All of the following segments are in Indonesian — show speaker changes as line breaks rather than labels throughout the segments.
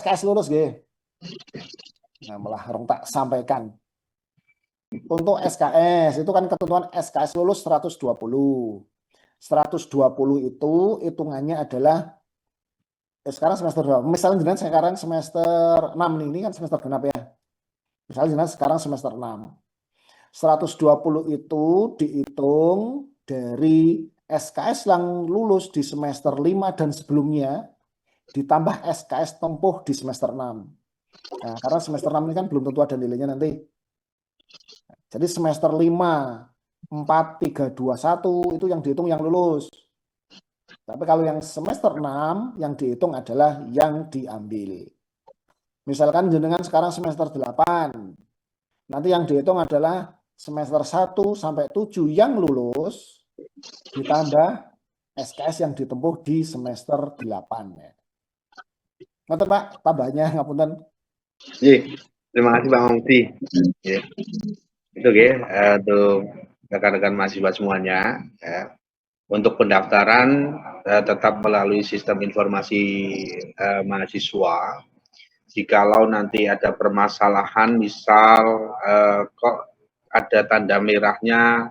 SKS lulus nggih. Nah, malah rong tak sampaikan. Untuk SKS itu kan ketentuan SKS lulus 120. 120 itu hitungannya adalah sekarang semester berapa? Misalnya jenengan sekarang semester 6 nih, ini kan semester genap ya. Misalnya jenengan sekarang semester 6. 120 itu dihitung dari SKS yang lulus di semester 5 dan sebelumnya ditambah SKS tempuh di semester 6. Nah, karena semester 6 ini kan belum tentu ada nilainya nanti. Jadi semester 5, 4, 3, 2, 1 itu yang dihitung yang lulus. Tapi kalau yang semester 6 yang dihitung adalah yang diambil. Misalkan jenengan sekarang semester 8. Nanti yang dihitung adalah semester 1 sampai 7 yang lulus ditambah SKS yang ditempuh di semester 8. Ngerti Pak, tambahnya ngapunten.
Terima kasih Pak Mongti. Itu untuk rekan-rekan mahasiswa semuanya. Untuk pendaftaran tetap melalui sistem informasi mahasiswa. Jikalau nanti ada permasalahan, misal kok ada tanda merahnya,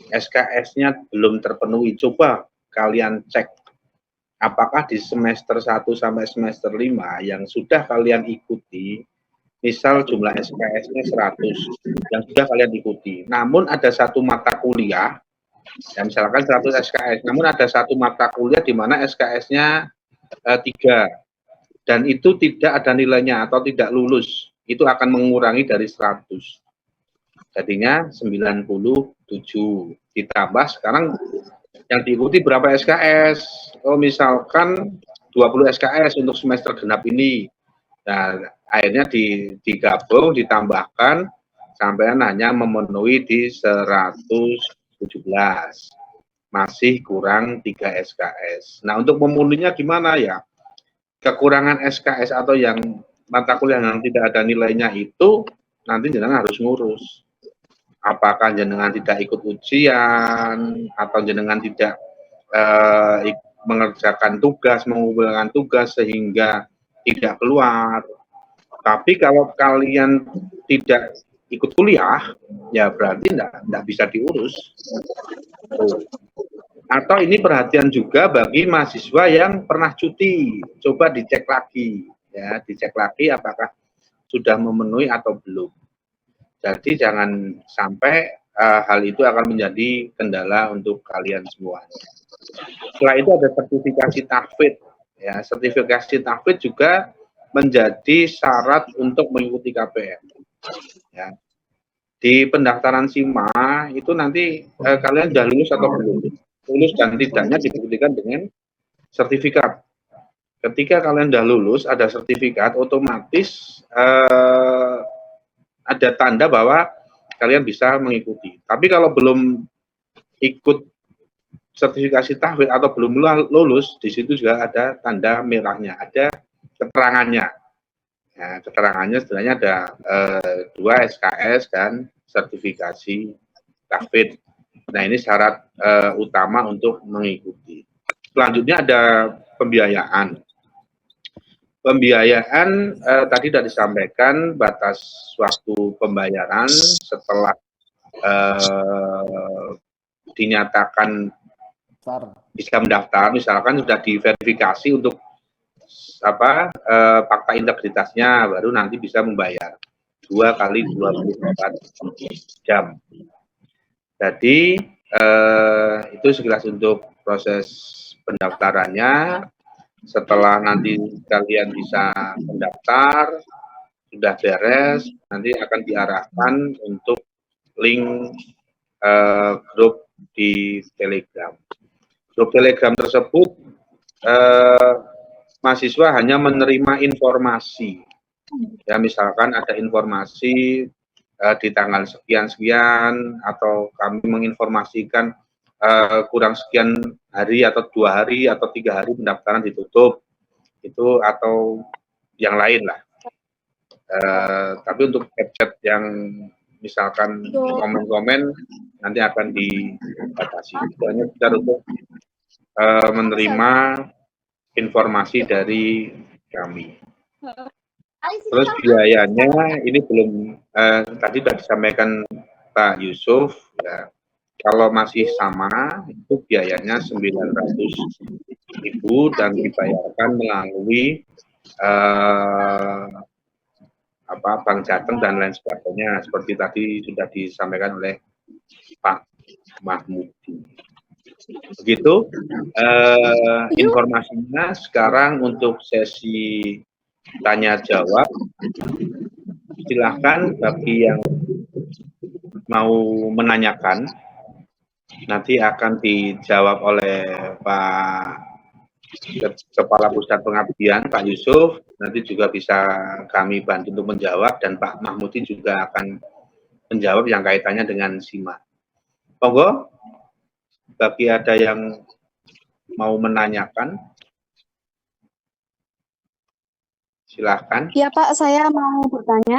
SKS-nya belum terpenuhi, coba kalian cek apakah di semester 1 sampai semester 5 yang sudah kalian ikuti, misal jumlah SKS-nya 100 yang sudah kalian ikuti, namun ada satu mata kuliah, ya misalkan 100 SKS, namun ada satu mata kuliah di mana SKS-nya 3, dan itu tidak ada nilainya atau tidak lulus, itu akan mengurangi dari 100. Jadinya 97. Ditambah sekarang yang diikuti berapa SKS? Oh, misalkan 20 SKS untuk semester genap ini. Nah, akhirnya digabung, ditambahkan, sampai hanya memenuhi di 117. Masih kurang 3 SKS. Nah, untuk memenuhinya gimana ya? Kekurangan SKS atau yang mata kuliah yang tidak ada nilainya itu nanti jenengan harus ngurus. Apakah jenengan tidak ikut ujian atau jenengan tidak mengerjakan tugas, mengumpulkan tugas sehingga tidak keluar. Tapi kalau kalian tidak ikut kuliah, ya berarti enggak bisa diurus. Atau ini perhatian juga bagi mahasiswa yang pernah cuti, coba dicek lagi, ya, dicek lagi apakah sudah memenuhi atau belum. Jadi jangan sampai hal itu akan menjadi kendala untuk kalian semuanya. Setelah itu ada sertifikasi tahfidz, ya, sertifikasi tahfidz juga menjadi syarat untuk mengikuti KPM. Ya. Di pendaftaran SIMA itu nanti kalian sudah lulus atau belum? Lulus dan tidaknya dibuktikan dengan sertifikat. Ketika kalian sudah lulus, ada sertifikat, otomatis ada tanda bahwa kalian bisa mengikuti. Tapi kalau belum ikut sertifikasi tahfidz atau belum lulus, di situ juga ada tanda merahnya, ada keterangannya. Nah, keterangannya sebenarnya ada 2 SKS dan sertifikasi tahfidz. Nah, ini syarat utama untuk mengikuti. Selanjutnya ada pembiayaan. Pembiayaan tadi sudah disampaikan batas waktu pembayaran setelah dinyatakan bisa mendaftar, misalkan sudah diverifikasi untuk fakta integritasnya, baru nanti bisa membayar 2 kali 24 jam. Jadi itu sekilas untuk proses pendaftarannya. Setelah nanti kalian bisa mendaftar, sudah beres, nanti akan diarahkan untuk link grup di Telegram. Grup Telegram tersebut mahasiswa hanya menerima informasi. Ya, misalkan ada informasi di tanggal sekian-sekian, atau kami menginformasikan kurang sekian hari atau 2 hari atau 3 hari pendaftaran ditutup, itu atau yang lain lah. Tapi untuk chat yang misalkan komen-komen nanti akan dibatasi. Itu hanya sekedar untuk menerima informasi dari kami. Terus biayanya ini belum tadi sudah disampaikan Pak Yusuf ya. Kalau masih sama itu biayanya 900.000 dan dibayarkan melalui Bank Jateng dan lain sebagainya seperti tadi sudah disampaikan oleh Pak Mahmudi. Begitu informasinya. Sekarang untuk sesi tanya jawab, silahkan bagi yang mau menanyakan, nanti akan dijawab oleh Pak Kepala Pusat Pengabdian, Pak Yusuf, nanti juga bisa kami bantu untuk menjawab, dan Pak Mahmudi juga akan menjawab yang kaitannya dengan SIMA. Monggo, bagi ada yang mau menanyakan, silahkan.
Ya Pak, saya mau bertanya.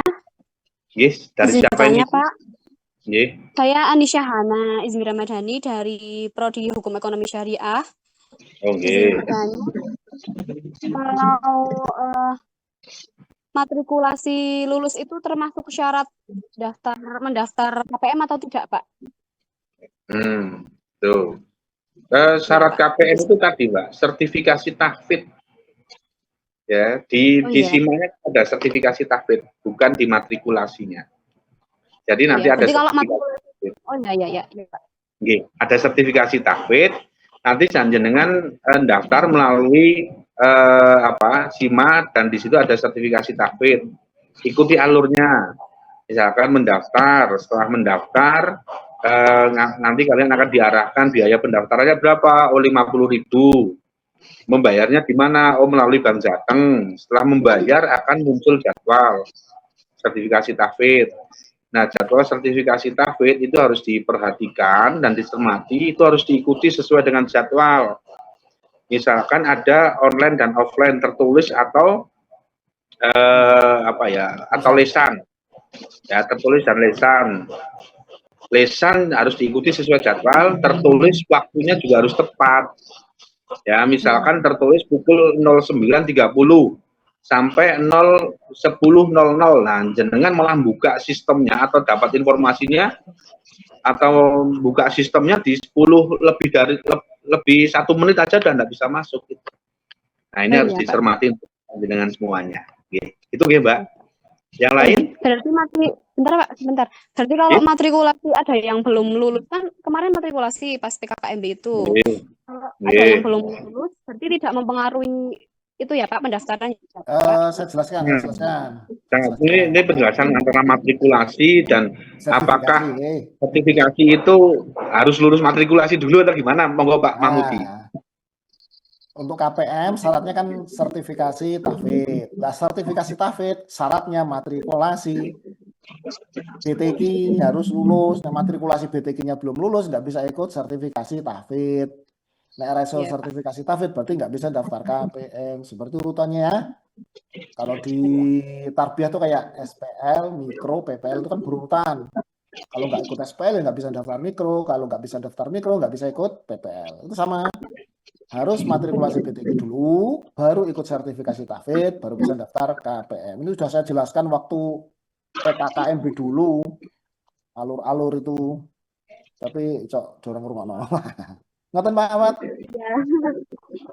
Yes, dari
Izin
siapa
bertanya,
ini?
Pak.
Yes.
Saya Anisya Hana Izin Ramadhani dari Prodi Hukum Ekonomi Syariah. Izin bertanya, kalau matrikulasi lulus itu termasuk syarat mendaftar KPM atau tidak, Pak?
Tuh. Syarat KPM itu tadi, Mbak, sertifikasi tahfidz. Ya, di SIMA-nya ada sertifikasi tahfidz, bukan di matrikulasinya. Jadi nanti ada sertifikasi.
Oh iya, Pak.
Ada sertifikasi tahfidz. Nanti jenengan daftar melalui SIMA, dan di situ ada sertifikasi tahfidz. Ikuti alurnya. Misalkan mendaftar, setelah mendaftar nanti kalian akan diarahkan biaya pendaftarannya berapa? Oh, 50.000. Membayarnya di mana? Oh, melalui Bank Jateng. Setelah membayar akan muncul jadwal sertifikasi tahfidz. Nah, jadwal sertifikasi tahfidz itu harus diperhatikan dan dicermati, itu harus diikuti sesuai dengan jadwal. Misalkan ada online dan offline, tertulis atau atau lesan. Ya, tertulis dan lesan. Lesan harus diikuti sesuai jadwal, tertulis waktunya juga harus tepat. Ya, misalkan tertulis pukul 09.30 sampai 10.00. Nah, jenengan malah buka sistemnya atau dapat informasinya atau buka sistemnya di 10 lebih 1 menit aja dan tidak bisa masuk. Nah, ini harus dicermati dengan semuanya. Itu ya, Mbak. Yang lain?
Berarti sebentar. Berarti kalau matrikulasi ada yang belum lulus, kan kemarin matrikulasi pas PKKMB itu. Kalau ada yang belum lulus, berarti tidak mempengaruhi itu ya Pak pendaftaran.
Saya jelaskan.
Ini penjelasan antara matrikulasi dan apakah sertifikasi itu harus lulus matrikulasi dulu atau gimana? Monggo Pak Mahmudi.
Untuk KPM syaratnya kan sertifikasi tahfidz. Nah, sertifikasi tahfidz syaratnya matrikulasi. BTQ harus lulus. Nah, matrikulasi BTQ-nya belum lulus, nggak bisa ikut sertifikasi tahfidz. Nah, RSO sertifikasi tahfidz berarti nggak bisa daftar KPM. Seperti urutannya ya. Kalau di tarbiyah tuh kayak SPL, mikro, PPL itu kan berurutan. Kalau nggak ikut SPL ya nggak bisa daftar mikro. Kalau nggak bisa daftar mikro nggak bisa ikut PPL. Itu sama. Harus matrikulasi BTQ dulu, baru ikut sertifikasi tahfidz, baru bisa daftar KPM. Ini sudah saya jelaskan waktu PKKMB dulu, alur-alur itu. Tapi dorong rumah. Ngoten Pak Ahmad?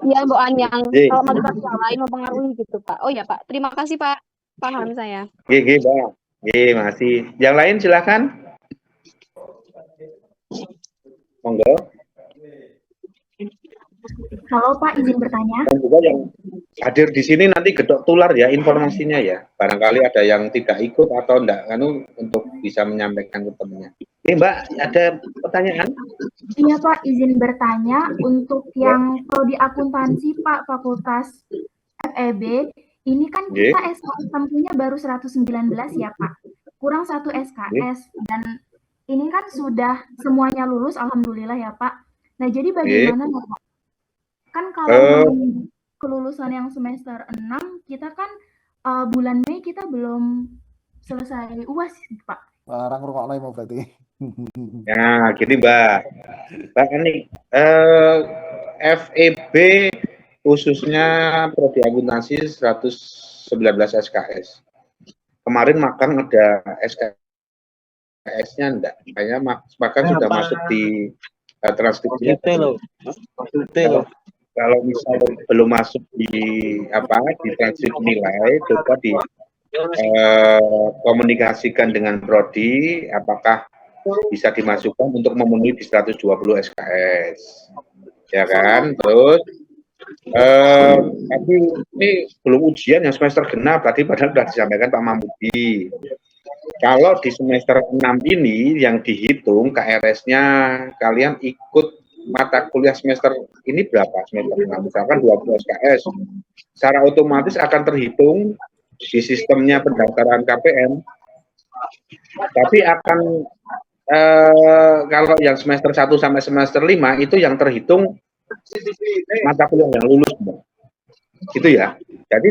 Iya, Mbak Anyang. Kalau motivasi yang lain mempengaruhi gitu, Pak. Oh ya, Pak. Terima kasih, Pak. Paham saya.
Pak. Makasih. Yang lain silakan. Monggo.
Halo Pak, izin bertanya.
Dan juga yang hadir di sini nanti gedok tular ya informasinya ya. Barangkali ada yang tidak ikut atau enggak, untuk bisa menyampaikan ke temannya. Mbak, ada pertanyaan?
Iya Pak, izin bertanya untuk yang prodi akuntansi Pak, Fakultas FEB, ini kan kita SKS tempuhnya baru 119 ya Pak, kurang 1 SKS, dan ini kan sudah semuanya lulus, alhamdulillah ya Pak. Nah jadi bagaimana ya Pak? Kan kalau kelulusan yang semester 6, kita kan bulan Mei kita belum selesai UAS Pak.
Larang rokok mau berarti.
Ya, gini Mbak Ani, FEB khususnya prodi akuntansi 119 SKS. Kemarin magang ada SKS-nya enggak? Kayaknya magang sudah masuk di transkripsi. Kalau misalnya belum masuk di transkrip nilai, coba di komunikasikan dengan prodi apakah bisa dimasukkan untuk memenuhi di 120 SKS, ya kan? Terus tapi ini belum ujian yang semester genap tadi padahal sudah disampaikan Pak Mahmudi. Kalau di semester 6 ini yang dihitung KRS-nya kalian ikut mata kuliah semester ini berapa? Semester 6 misalkan 20 SKS. Secara otomatis akan terhitung di sistemnya pendaftaran KPM. Tapi akan kalau yang semester 1 sampai semester 5 itu yang terhitung mata kuliah yang lulus. Gitu ya. Jadi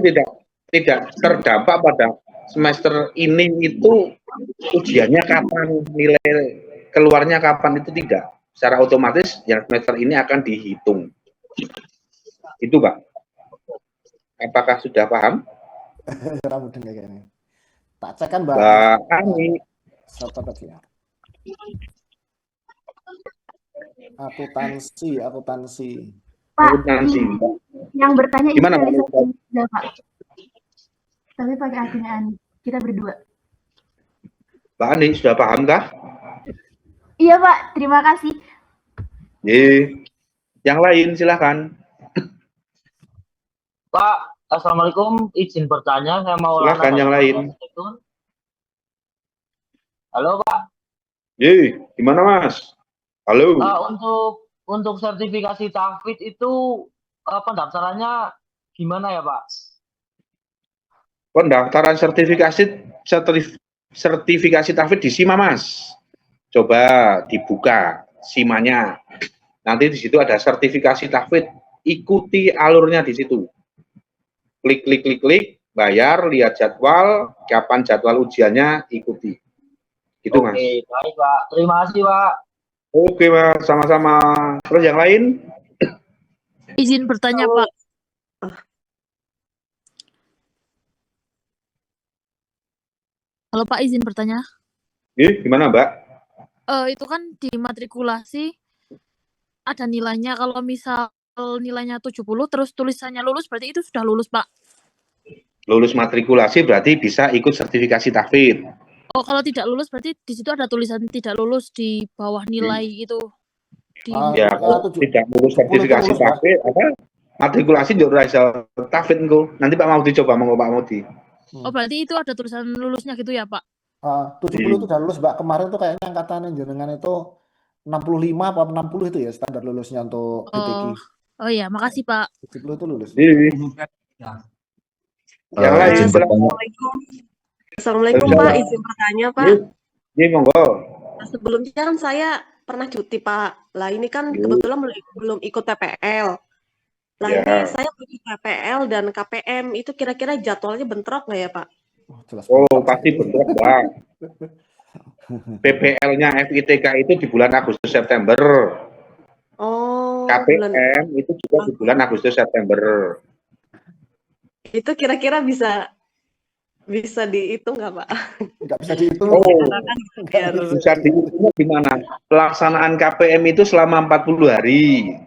tidak terdampak pada semester ini itu ujiannya kapan, nilai keluarnya kapan, itu tidak. Secara otomatis yang semester ini akan dihitung. Itu Pak. Apakah sudah paham?
Rambut kayaknya. Tak cek kan Mbak
Ani.
Siapa tadi ya? Akuntansi.
Pak,
Akuntansi.
yang bertanya
Gimana,
ini
Pak?
Pak. Tapi pakai akunnya Ani. Kita berdua.
Pak Ani, sudah paham kah?
Iya Pak, terima kasih.
Yang lain silakan.
Pak, Assalamualaikum, izin bertanya, saya mau
Silakan yang lain.
Halo Pak.
Gimana Mas? Halo.
Untuk sertifikasi tahfidz itu pendaftarannya gimana ya Pak?
Pendaftaran sertifikasi tahfidz di SIMA Mas. Coba dibuka SIMA-nya. Nanti di situ ada sertifikasi tahfidz. Ikuti alurnya di situ. Klik, bayar, lihat jadwal, kapan jadwal ujiannya, ikuti. Gitu Mas.
Oke, baik Pak. Terima kasih Pak.
Oke Mas, sama-sama. Terus yang lain?
Izin bertanya Pak. Halo Pak, izin bertanya.
Gimana Mbak?
Itu kan di matrikulasi ada nilainya. Kalau misal nilainya 70 terus tulisannya lulus, berarti itu sudah lulus Pak?
Lulus matrikulasi berarti bisa ikut sertifikasi tahfidz.
Oh, kalau tidak lulus berarti di situ ada tulisan tidak lulus di bawah nilai itu.
Ya, tidak lulus sertifikasi tahfidz, matrikulasi juga bisa tahfidz engko. Nanti Pak Maudi coba Pak Maudi.
Oh, berarti itu ada tulisan lulusnya gitu ya, Pak?
70 itu udah lulus, Mbak. Kemarin tuh kayaknya angkatan jenengan itu 65 apa 60 itu ya standar lulusnya untuk BTQ.
Oh iya, makasih Pak.
70 itu lulus.
Yang lain,
Assalamualaikum Pak, izin bertanya Pak.
Iya, monggo.
Sebelumnya kan saya pernah cuti Pak. Lah ini kan kebetulan belum ikut PPL. Lah ini saya ikut PPL dan KPM itu kira-kira jadwalnya bentrok nggak ya Pak?
Oh, pasti bentrok Pak. PPL-nya FITK itu di bulan Agustus September.
Oh.
KPM itu juga di bulan Agustus September.
Itu kira-kira bisa dihitung nggak Pak?
Nggak bisa dihitung.
Oh, bisa dihitung gimana? Pelaksanaan KPM itu selama 40 hari.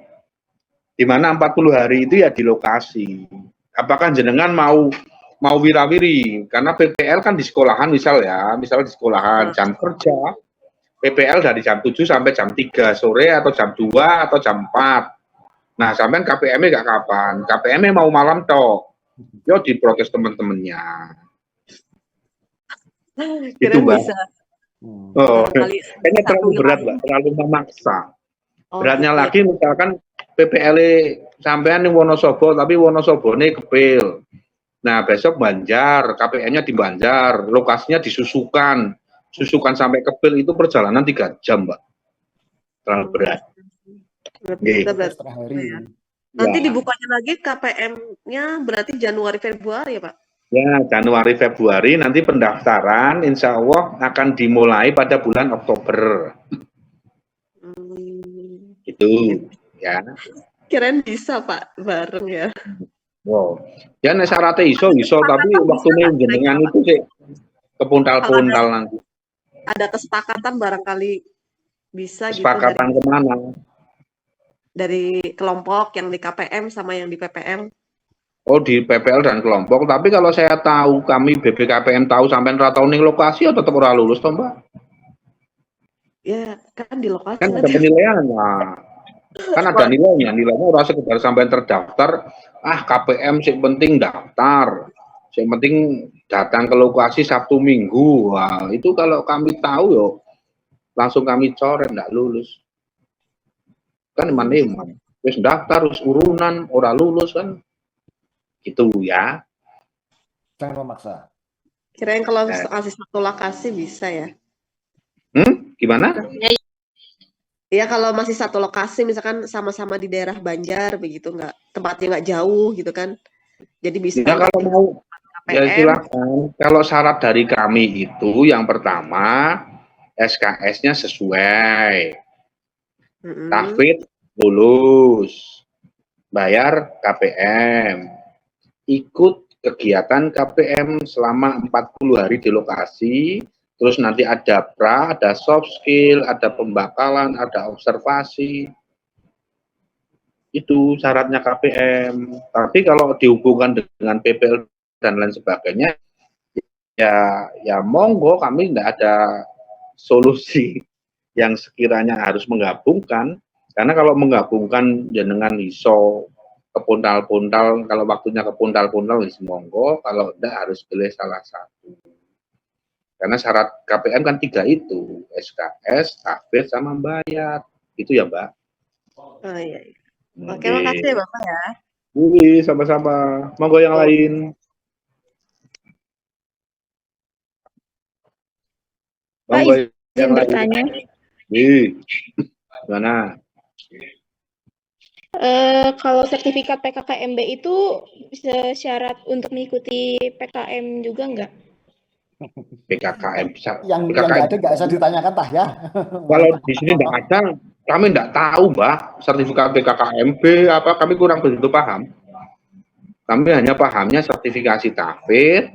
Di mana 40 hari itu ya di lokasi. Apakah jenengan mau wirawiri? Karena PPL kan di sekolahan misalnya di sekolahan jam kerja, PPL dari jam 7 sampai jam 3 sore atau jam 2 atau jam 4. Nah, sampai KPM-nya nggak kapan? KPM-nya mau malam toh. Yo diprotes teman-temannya. Itu Mbak.
Bisa.
Oh, kayaknya terlalu berat Mbak, terlalu memaksa. Beratnya lagi misalkan PPL sampean di Wonosobo tapi Wonosobo ini kepil. Nah, besok Banjar, KPM-nya di Banjar, lokasinya disusukan sampai kepil itu perjalanan 3 jam, Mbak. Terlalu berat.
Nanti dibukanya lagi KPM-nya berarti Januari Februari ya Pak?
Ya, Januari Februari nanti pendaftaran insya Allah akan dimulai pada bulan Oktober. Itu ya.
Kirain bisa Pak bareng ya.
Wow. Ya nek syaratnya iso tapi
Kesepakatan bisa
waktune
nggak
jenengan
kira-kira,
itu sih
Kalau
kepuntal-puntal nanti.
ada kesepakatan barangkali bisa gitu
Kesepakatan kemana?
dari kelompok yang di KPM sama yang di PPM.
Oh di PPL dan kelompok. Tapi kalau saya tahu kami BPKPM tahu sampai ratau ning lokasi ya tetap ora lulus toh Mbak.
Ya kan di lokasi
Kan ada
nanti.
penilaian kan ada nilainya ora sekedar sampai terdaftar KPM sih penting daftar yang penting datang ke lokasi Sabtu Minggu. Wah, itu kalau kami tahu yo langsung kami coret nggak lulus kan eman-eman terus daftar terus urunan ora lulus kan gitu ya.
Jangan memaksa.
Kirain kalau kasih satu lokasi bisa ya.
Gimana?
Ya kalau masih satu lokasi misalkan sama-sama di daerah Banjar begitu nggak tempatnya nggak jauh gitu kan. Jadi bisa
Ya kalau mau ya
KPM.
silakan. Kalau syarat dari kami itu yang pertama SKS-nya sesuai. Tahfidz lulus. Bayar KPM. Ikut kegiatan KPM selama 40 hari di lokasi. Terus nanti ada pra, ada soft skill, ada pembakalan, ada observasi. Itu syaratnya KPM. Tapi kalau dihubungkan dengan PPL dan lain sebagainya, ya monggo kami tidak ada solusi yang sekiranya harus menggabungkan. Karena kalau menggabungkan jenengan iso kepuntal-puntal, kalau waktunya kepuntal-puntal monggo, kalau tidak harus pilih salah satu. Karena syarat KPM kan 3 itu, SKS, tahfidz, sama bayar. Itu ya Mbak.
Oh iya. Oke, makasih ya Bapak ya.
Wih, sama-sama. Monggo yang lain. Monggo yang lain.
Bertanya.
Wih, gimana?
Kalau sertifikat PKKMB itu syarat untuk mengikuti PKM juga nggak?
PKKM.
Yang nggak ada nggak usah ditanyakan tah ya.
Kalau di sini nggak ada, kami nggak tahu Mbak, sertifikat PKKMB apa, kami kurang begitu paham. Kami hanya pahamnya sertifikasi tahfidz,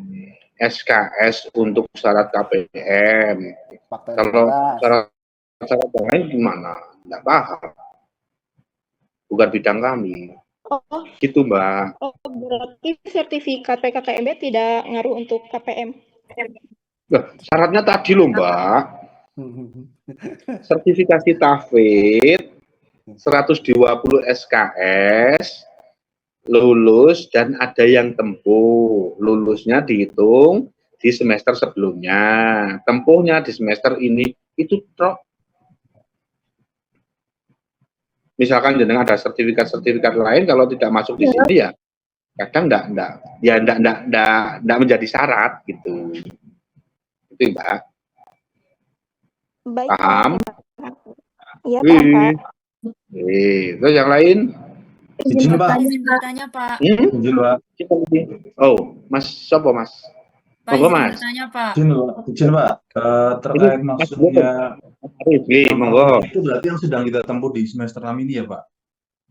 SKS untuk syarat KPM. Kalau syarat lain gimana? Nggak paham. Bukan bidang kami.
Oh,
gitu Mbak.
Oh, berarti sertifikat PKKMB tidak ngaruh untuk KPM?
Syaratnya tadi loh Mbak. Sertifikasi tahfidz 120 SKS lulus dan ada yang tempuh. Lulusnya dihitung di semester sebelumnya, tempuhnya di semester ini. Itu trok. Misalkan jenengan ada sertifikat-sertifikat lain, kalau tidak masuk di sini ya kadang enggak menjadi syarat gitu. Itu Mbak.
Baik,
paham?
Iya, paham Pak.
Terus yang lain?
Izin bertanya Pak.
Izin Pak. Oh, Mas, siapa Mas?
Pak, izin bertanya Pak.
Izin Pak, terkait maksudnya
monggo.
Itu berarti yang sedang kita tempuh di semester 6 ini ya Pak?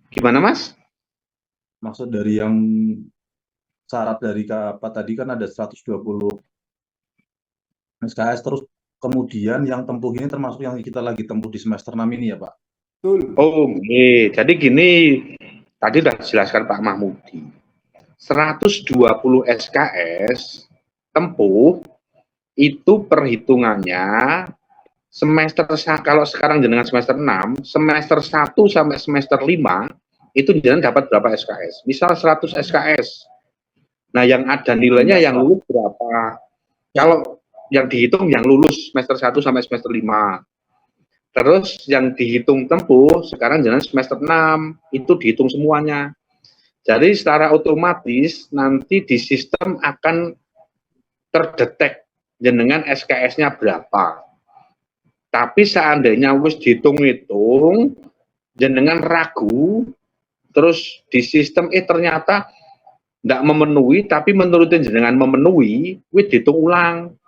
Gimana Mas?
Maksud dari yang syarat dari apa tadi kan ada 120 SKS, terus kemudian yang tempuh ini termasuk yang kita lagi tempuh di semester 6 ini ya Pak?
Oh, jadi gini, tadi sudah dijelaskan Pak Mahmudi. 120 SKS tempuh itu perhitungannya semester, kalau sekarang jenengan semester 6, semester 1 sampai semester 5 itu jenengan dapat berapa SKS? Misal 100 SKS. Nah, yang ada nilainya yang lulus berapa? Kalau yang dihitung yang lulus semester 1 sampai semester 5. Terus yang dihitung tempuh sekarang jenengan semester 6, itu dihitung semuanya. Jadi secara otomatis nanti di sistem akan terdetek jenengan SKS-nya berapa. Tapi seandainya wis dihitung-hitung, jenengan ragu, terus di sistem ternyata tidak memenuhi, tapi menurut jenengan memenuhi, wis dihitung ulang.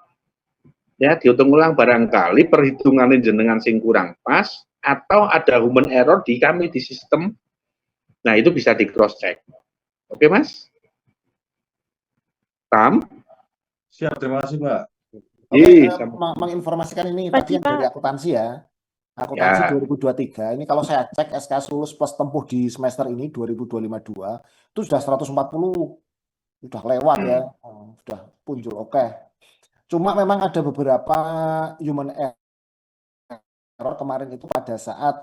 Ya, dihitung ulang barangkali perhitungan jenengan sing kurang pas, atau ada human error di kami di sistem. Nah, itu bisa di cross check. Oke, Mas? Paham?
Siap, terima kasih, Pak.
Oke,
Sama.
menginformasikan ini
Pak
tadi yang dari
Pak.
akuntansi ya. Akuntansi
Ya.
2023, ini kalau saya cek SKS lulus plus tempuh di semester ini 2025-2 itu sudah 140, sudah lewat ya, sudah punjul. Oke. Cuma memang ada beberapa human error kemarin itu pada saat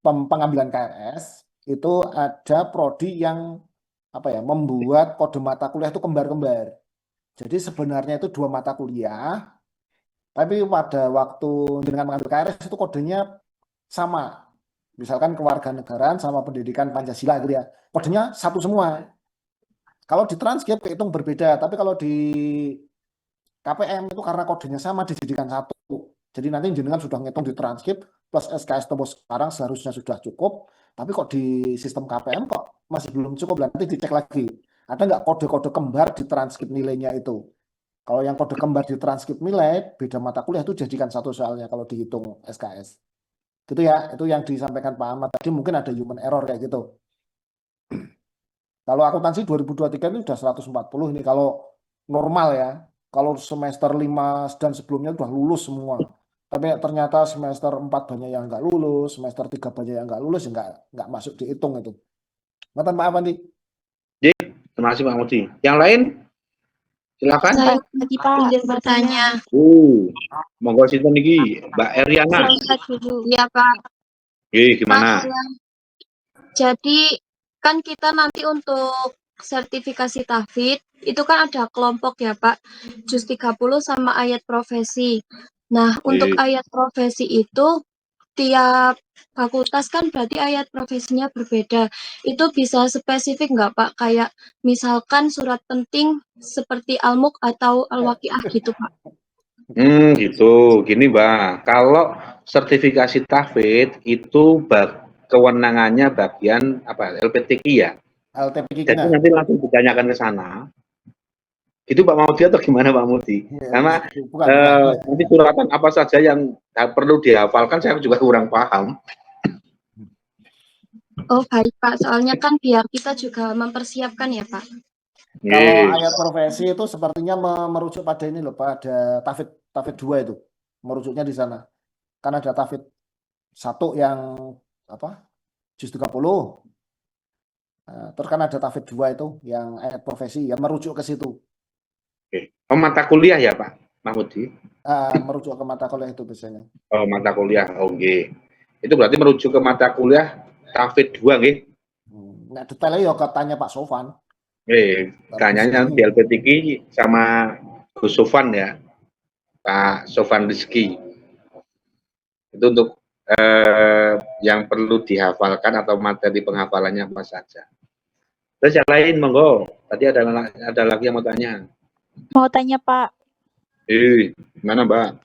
pengambilan KRS itu ada prodi yang membuat kode mata kuliah itu kembar-kembar. Jadi sebenarnya itu 2 mata kuliah, tapi pada waktu dengan mengambil KRS itu kodenya sama. Misalkan kewarganegaraan sama pendidikan Pancasila gitu ya. Kodenya satu semua. Kalau di transkrip kehitung berbeda, tapi kalau di KPM itu karena kodenya sama dijadikan satu. Jadi nanti jenengan sudah ngitung di transkrip plus SKS tempo sekarang seharusnya sudah cukup, tapi kok di sistem KPM kok masih belum cukup. Nanti dicek lagi. Ada nggak kode-kode kembar di transkrip nilainya itu? Kalau yang kode kembar di transkrip nilai, beda mata kuliah itu jadikan satu soalnya kalau dihitung SKS. Gitu ya, itu yang disampaikan Pak Ahmad tadi, mungkin ada human error kayak gitu. Kalau akuntansi 2023 ini sudah 140 ini kalau normal ya. Kalau semester 5 dan sebelumnya sudah lulus semua. Tapi ternyata semester 4 banyak yang nggak lulus, semester 3 banyak yang nggak lulus, ya nggak masuk dihitung itu. Ngatan Pak Afandi?
Terima kasih Pak Mudi. Yang lain? Silakan.
Saya lagi Pak izin bertanya.
Monggo sinten iki, Mbak Eriana.
Iya Pak.
Gimana?
Jadi kan kita nanti untuk sertifikasi tahfidz itu kan ada kelompok ya Pak, juz 30 sama ayat profesi. Nah, untuk ayat profesi itu tiap fakultas kan berarti ayat profesinya berbeda. Itu bisa spesifik nggak Pak? Kayak misalkan surat penting seperti Al-Mulk atau Al-Waqiah gitu Pak.
Gitu. Gini Mbak, kalau sertifikasi tahfidz itu kewenangannya bagian LPTQ ya.
LPTQ.
Jadi nanti langsung ditanyakan ke sana. Itu Pak Maudi atau gimana Pak Maudi? Karena nanti suratan apa saja yang perlu dihafalkan saya juga kurang paham.
Oh baik Pak, soalnya kan biar kita juga mempersiapkan ya Pak.
Kalau ayat profesi itu sepertinya merujuk pada ini loh Pak, ada tahfidz 2 itu. Merujuknya di sana. Kan ada tahfidz 1 yang juz 30. Terus kan ada tahfidz 2 itu yang ayat profesi yang merujuk ke situ.
Oh, mata kuliah ya Pak Mahmudi?
Merujuk ke mata kuliah itu biasanya.
Oh, mata kuliah. Oke. Itu berarti merujuk ke mata kuliah tahfidz 2 nggih?
Nah, detailnya ya katanya Pak Sofan.
Tanyanya di LPTQ sama Gus Sofan ya. Pak Sofan Rizky. Itu untuk yang perlu dihafalkan atau materi penghafalannya apa saja. Terus yang lain monggo. Tadi ada lagi yang mau tanya.
Mau tanya Pak.
Gimana Mbak?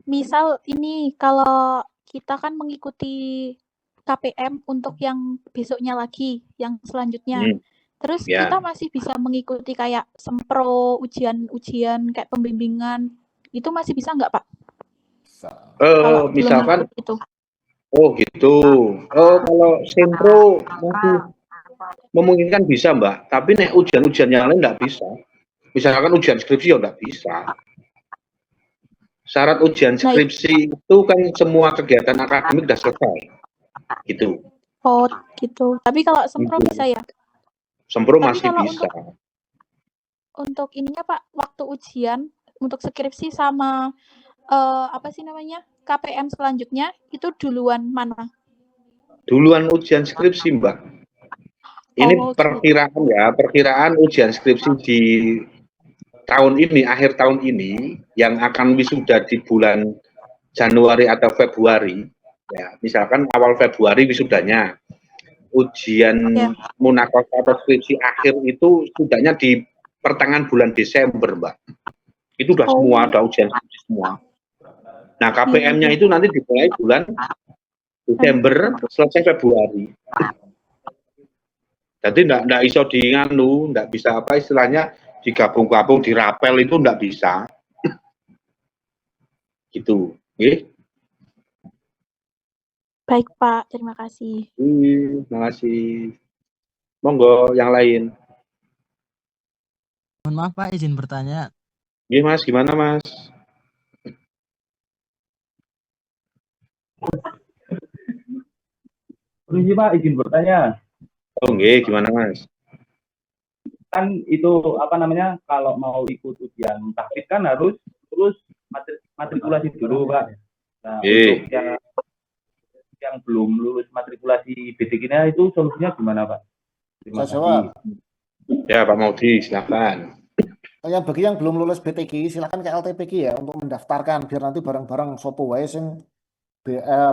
Misal ini kalau kita kan mengikuti KPM untuk yang besoknya lagi, yang selanjutnya. Terus kita masih bisa mengikuti kayak sempro, ujian-ujian kayak pembimbingan. Itu masih bisa nggak Pak?
Misalkan gitu. Oh gitu. Kalau sempro masih memungkinkan bisa Mbak. Tapi nek ujian-ujian yang lain nggak bisa. Misalkan ujian skripsi ya nggak bisa. Syarat ujian skripsi itu kan semua kegiatan akademik sudah selesai. Gitu.
Oh gitu. Tapi kalau sempro bisa ya?
Sempro masih bisa.
Untuk ininya Pak, waktu ujian untuk skripsi sama KPM selanjutnya itu duluan mana?
Duluan ujian skripsi Mbak. Ini perkiraan ujian skripsi di tahun ini, akhir tahun ini, yang akan wisuda di bulan Januari atau Februari, ya, misalkan awal Februari wisudanya, ujian munakosah atau skripsi akhir itu sudahnya di pertengahan bulan Desember, Mbak. Itu udah semua, ada ujian skripsi semua. Nah, KPM-nya itu nanti dimulai bulan Desember, selesai Februari. Jadi enggak iso enggak bisa istilahnya digabung-gabung, dirapel itu enggak bisa. Gitu.
Baik Pak, terima kasih.
Terima kasih. Monggo yang lain.
maaf Pak, izin bertanya.
Iya Mas, gimana Mas?
Permisi Pak, izin bertanya.
Oh nggih, gimana Mas?
Kan itu apa namanya, kalau mau ikut ujian tahfidz kan harus lulus matrikulasi dulu Pak. Nah, untuk yang belum lulus matrikulasi BTK-nya itu solusinya gimana Pak? Terima
Saya jawab.
Ya Pak Maudi, silakan.
Yang bagi yang belum lulus BTG, silakan ke LTPG ya untuk mendaftarkan biar nanti bareng-bareng sopo wae sing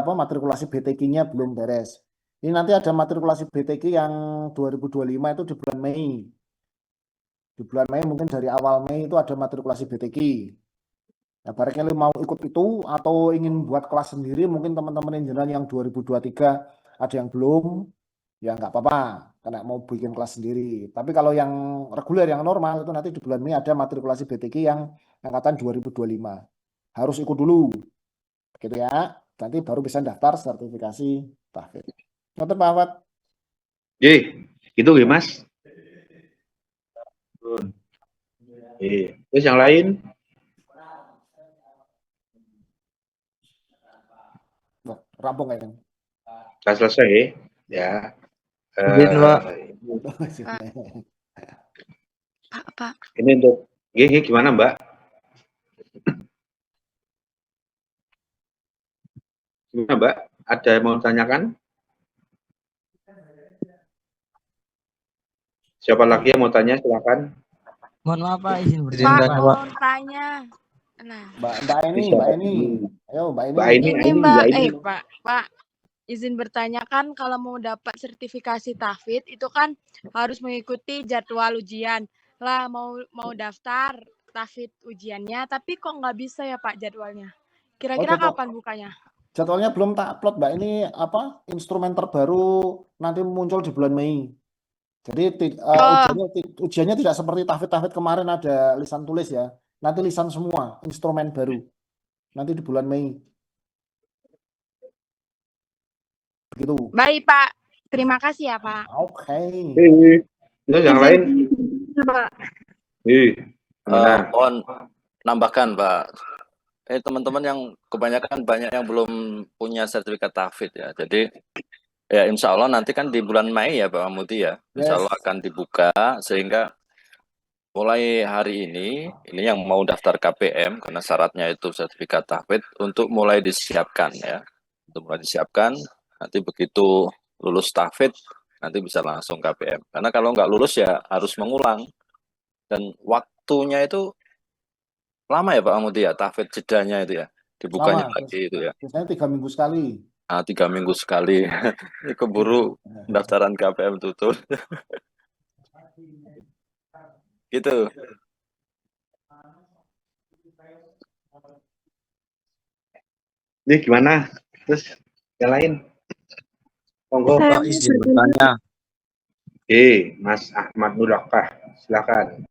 matrikulasi BTG-nya belum beres. Ini nanti ada matrikulasi BTG yang 2025 itu di bulan Mei. Di bulan Mei mungkin dari awal Mei itu ada matrikulasi BTG. Nah, barangkali mau ikut itu atau ingin buat kelas sendiri, mungkin teman-teman injineer yang 2023 ada yang belum, ya nggak apa-apa, karena mau bikin kelas sendiri. Tapi kalau yang reguler, yang normal, itu nanti di bulan Mei ada matrikulasi BTG yang angkatan 2025. Harus ikut dulu, gitu ya. Nanti baru bisa daftar sertifikasi tahfidz. Ngerti Pak Ahmad?
Gitu ya Mas. Terus yang lain?
Rampung kayaknya.
Sudah selesai ya.
Pak.
Ini untuk gimana Mbak? Gimana Mbak? Ada yang mau tanyakan? Siapa lagi yang mau tanya? Silakan.
Mohon maaf Pak, izin
Pak,
bertanya.
mau tanya. Nah,
Mbak ini. Ayo Mbak ini.
Ini Mbak, Pak, izin bertanya kan kalau mau dapat sertifikasi tahfidz itu kan harus mengikuti jadwal ujian. Lah mau daftar tahfidz ujiannya, tapi kok nggak bisa ya Pak jadwalnya? Kira-kira kapan bukanya?
Jadwalnya belum tak upload Mbak. Ini instrumen terbaru nanti muncul di bulan Mei. Jadi ujiannya tidak seperti tahfidz kemarin ada lisan tulis ya. Nanti lisan semua, instrumen baru. Nanti di bulan Mei. Begitu.
Baik Pak, terima kasih ya Pak.
Oke.
Itu yang lain?
Pak.
Mohon nambahkan Pak. Teman-teman yang kebanyakan banyak yang belum punya sertifikat tahfidz ya. Jadi ya insya Allah nanti kan di bulan Mei ya Pak Muti ya. Insya Allah akan dibuka sehingga mulai hari ini yang mau daftar KPM karena syaratnya itu sertifikat tahfidz untuk mulai disiapkan ya. Untuk mulai disiapkan nanti begitu lulus tahfidz nanti bisa langsung KPM. Karena kalau nggak lulus ya harus mengulang dan waktunya itu lama ya Pak Muti ya tahfidz jedanya itu ya dibukanya
lama,
lagi itu ya.
Biasanya 3 minggu sekali.
3 minggu sekali. Ini keburu pendaftaran KPM tutup. Gitu.
Ini gimana? Terus yang lain? Monggo.
Pak, izin bertanya.
Mas Ahmad Nurakah, silakan.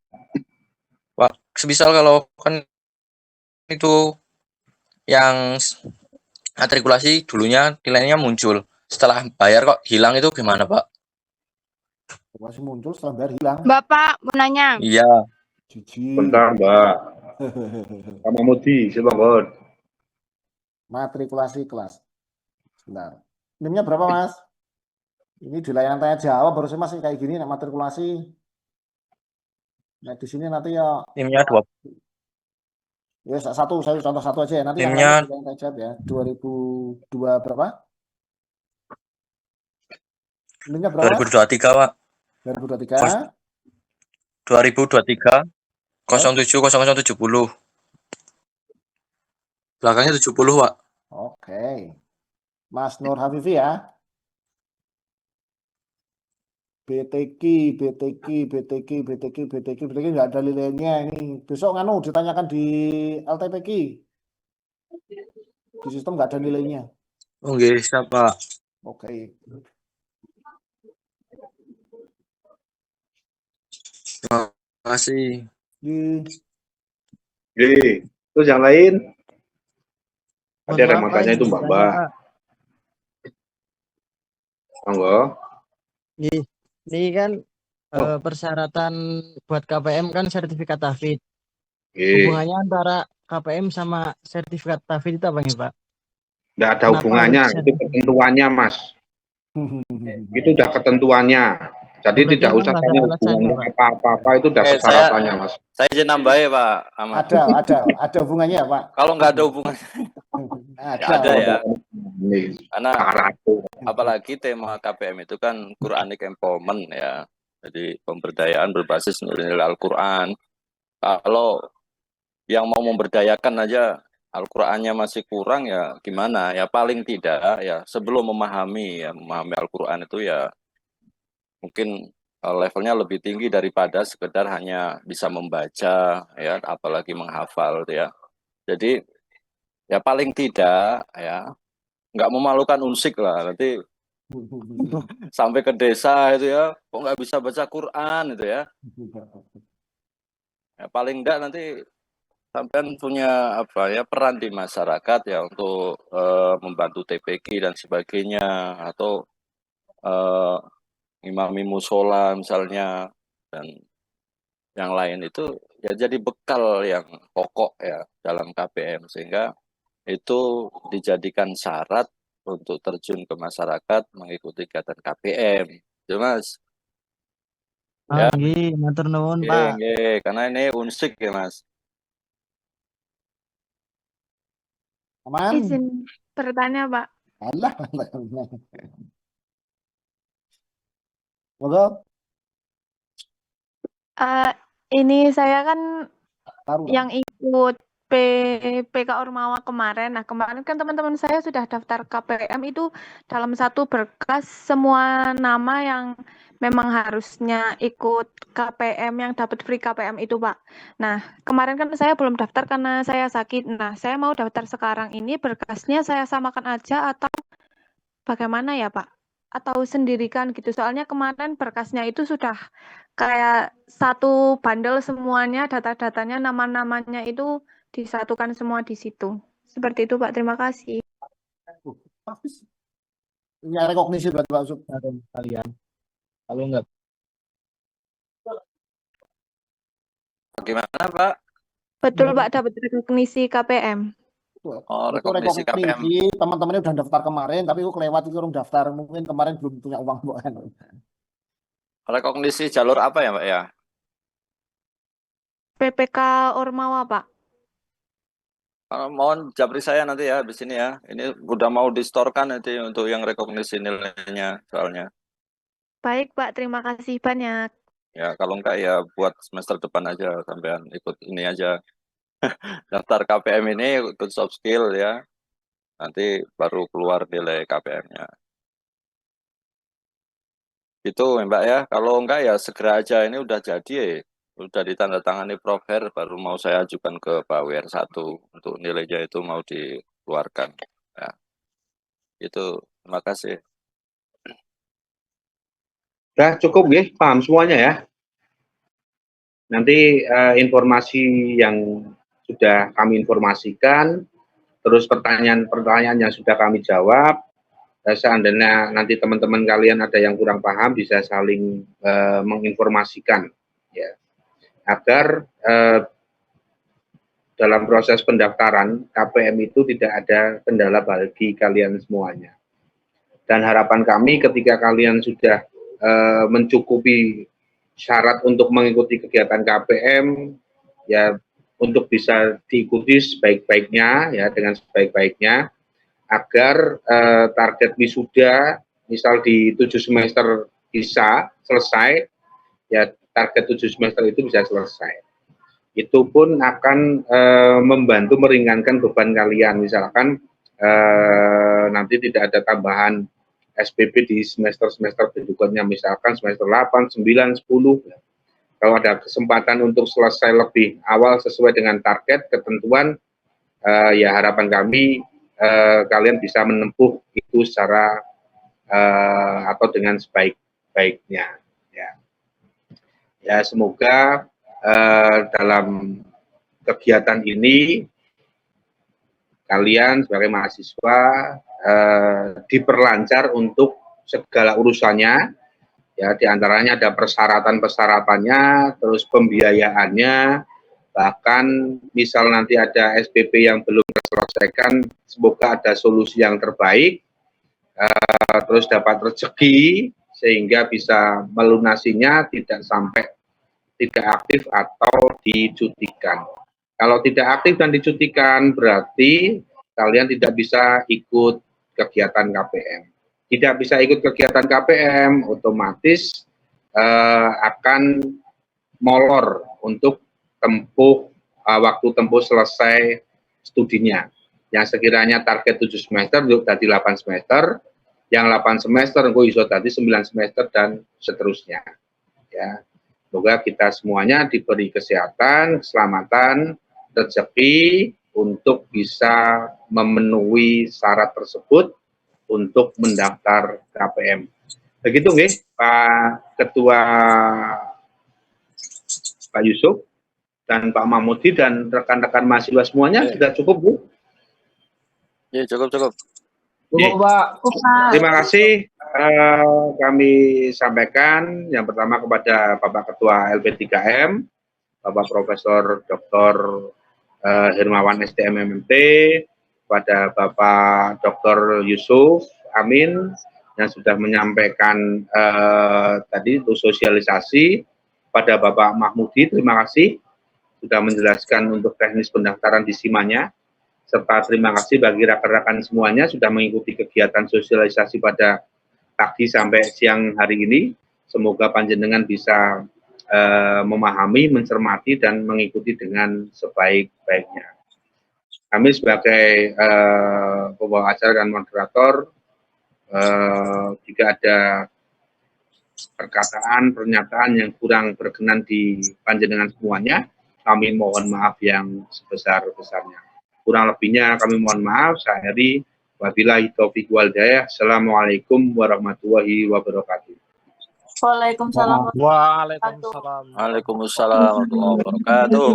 Pak, semisal kalau kan itu yang matrikulasi dulunya nilainya muncul, setelah bayar kok hilang itu gimana Pak?
Masih muncul setelah bayar hilang.
Bapak mau nanya.
Iya.
Bentar Mbak. Pak Mahmudi, silakan.
Matrikulasi kelas. Sebentar. NIM-nya berapa Mas? Ini di layanan tanya jawab harusnya masih kayak gini matrikulasi. Nah di sini nanti ya.
NIM-nya 2.
Ya satu, saya contoh satu aja ya. Nanti
NIM-nya
yang tanya jawab ya. 2002 berapa? NIM-nya berapa?
2023 Pak.
2023.
070070. Belakangnya 70 Pak.
Oke. Mas Nur Hafifi ya. BTK nggak ada nilainya ini. Besok ditanyakan di LTPK. Di sistem nggak ada nilainya.
Oke, siapa?
Oke.
Terima kasih.
Terus yang lain? Ada yang mau tanya itu Mbak. Monggo.
Ini kan persyaratan buat KPM kan sertifikat tahfidz.
Oke.
Hubungannya antara KPM sama sertifikat tahfidz itu apa nih, Pak?
Nggak ada
Kenapa
hubungannya,
harus
itu
sertifikat?
ketentuannya, Mas. Itu udah ketentuannya. Jadi
Berarti
tidak
emang
usah
nggak ada
tanya
alasannya,
hubungannya
Pak?
apa-apa, itu udah
saya
persyaratannya, Mas.
saya izin nambah ya Pak Ahmad.
Ada hubungannya, Pak.
Kalau nggak ada hubungannya, ya ada ya. Karena apalagi tema KPM itu kan Quranic Empowerment ya. Jadi pemberdayaan berbasis nilai-nilai Al-Quran. Kalau yang mau memberdayakan aja Al-Qur'annya masih kurang ya gimana? Ya paling tidak ya sebelum memahami Al-Qur'an itu ya mungkin levelnya lebih tinggi daripada sekedar hanya bisa membaca ya, apalagi menghafal ya. Jadi ya paling tidak ya nggak memalukan unsik lah nanti sampai ke desa itu ya kok nggak bisa baca Quran itu ya. Ya paling enggak nanti sampean punya apa ya peran di masyarakat ya untuk membantu TPQ dan sebagainya atau imami musola misalnya dan yang lain itu ya jadi bekal yang pokok ya dalam KPM sehingga itu dijadikan syarat untuk terjun ke masyarakat mengikuti kegiatan KPM, itu Mas. Ya,
matur nuwun, Pak.
Karena ini unsik ya Mas.
Aman.
Izin bertanya, Pak.
Allah. Moga.
Ini saya kan
Taruh
yang ikut PK Ormawa kemarin. Nah, kemarin kan teman-teman saya sudah daftar KPM itu dalam satu berkas semua nama yang memang harusnya ikut KPM yang dapat free KPM itu, Pak. Nah, kemarin kan saya belum daftar karena saya sakit. Nah, saya mau daftar sekarang ini berkasnya saya samakan aja atau bagaimana ya, Pak? Atau sendirikan gitu. Soalnya kemarin berkasnya itu sudah kayak satu bundle semuanya, data-datanya, nama-namanya itu disatukan semua di situ. Seperti itu, Pak. Terima kasih.
Bagus. Ini rekognisi buat Pak Sub
kalian. Kalau enggak
bagaimana, Pak?
Betul, Pak, dapat rekognisi KPM.
Oh,
itu
rekognisi KPM.
Teman-temannya udah daftar kemarin, tapi aku kelewat itu orang daftar. Mungkin kemarin belum punya uang, bukan?
Rekognisi jalur apa ya, Pak ya?
PPK Ormawa, Pak.
Mohon japri saya nanti ya di sini ya. Ini udah mau distorkan nanti untuk yang rekognisi nilainya soalnya.
Baik, Pak. Terima kasih banyak.
Ya, kalau enggak ya buat semester depan aja sampean ikut ini aja. Daftar KPM ini ikut soft skill ya. Nanti baru keluar nilai KPM-nya. Itu Mbak ya. Kalau enggak ya segera aja ini udah jadi ya. Udah ditandatangani Prof Her, baru mau saya ajukan ke Pak WR1 untuk nilainya itu mau dikeluarkan. Ya. Itu, terima kasih.
Udah cukup ya, paham semuanya ya. Nanti informasi yang sudah kami informasikan, terus pertanyaan-pertanyaan yang sudah kami jawab, seandainya nanti teman-teman kalian ada yang kurang paham bisa saling menginformasikan ya. Agar dalam proses pendaftaran KPM itu tidak ada kendala bagi kalian semuanya. Dan harapan kami ketika kalian sudah mencukupi syarat untuk mengikuti kegiatan KPM, ya untuk bisa diikuti sebaik-baiknya, ya dengan sebaik-baiknya, agar target wisuda, misal di 7 semester bisa selesai, ya target 7 semester itu bisa selesai. Itu pun akan membantu meringankan beban kalian. Misalkan nanti tidak ada tambahan SPP di semester-semester berikutnya, misalkan semester 8, 9, 10. Kalau ada kesempatan untuk selesai lebih awal sesuai dengan target, ketentuan, ya harapan kami kalian bisa menempuh itu secara atau dengan sebaik-baiknya. Ya, semoga dalam kegiatan ini kalian sebagai mahasiswa diperlancar untuk segala urusannya, Ya, diantaranya ada persyaratan-persyaratannya, terus pembiayaannya, bahkan misal nanti ada SPP yang belum terselesaikan, semoga ada solusi yang terbaik, terus dapat rezeki sehingga bisa melunasinya, tidak sampai tidak aktif atau dicutikan. Kalau tidak aktif dan dicutikan berarti kalian tidak bisa ikut kegiatan KPM. Tidak bisa ikut kegiatan KPM, otomatis akan molor untuk tempuh waktu tempuh selesai studinya. Yang sekiranya target 7 semester untuk tadi 8 semester, yang 8 semester engko iso tadi 9 semester dan seterusnya. Ya. Semoga kita semuanya diberi kesehatan, keselamatan, rezeki untuk bisa memenuhi syarat tersebut untuk mendaftar KPM. Begitu nggih, Pak Ketua Pak Yusuf dan Pak Mahmudi dan rekan-rekan mahasiswa semuanya sudah cukup, Bu?
Ya, cukup.
Cukup, Pak.
Terima kasih kami sampaikan yang pertama kepada Bapak Ketua LP3M, Bapak Profesor Dr. Hermawan STM MMT, pada Bapak Dr. Yusuf Amin yang sudah menyampaikan tadi untuk sosialisasi, pada Bapak Mahmudi, terima kasih sudah menjelaskan untuk teknis pendaftaran di SIMA-nya, serta terima kasih bagi rekan-rekan semuanya sudah mengikuti kegiatan sosialisasi pada pagi sampai siang hari ini. Semoga panjenengan bisa memahami, mencermati, dan mengikuti dengan sebaik-baiknya. Kami sebagai pembawa acara dan moderator, jika ada perkataan, pernyataan yang kurang berkenan di panjenengan semuanya, kami mohon maaf yang sebesar-besarnya. Kurang lebihnya kami mohon maaf. Saya Heri, wabillahi taufiq wal hidayah. Assalamualaikum warahmatullahi wabarakatuh.
Waalaikumsalam.
Waalaikumsalam warahmatullahi wabarakatuh.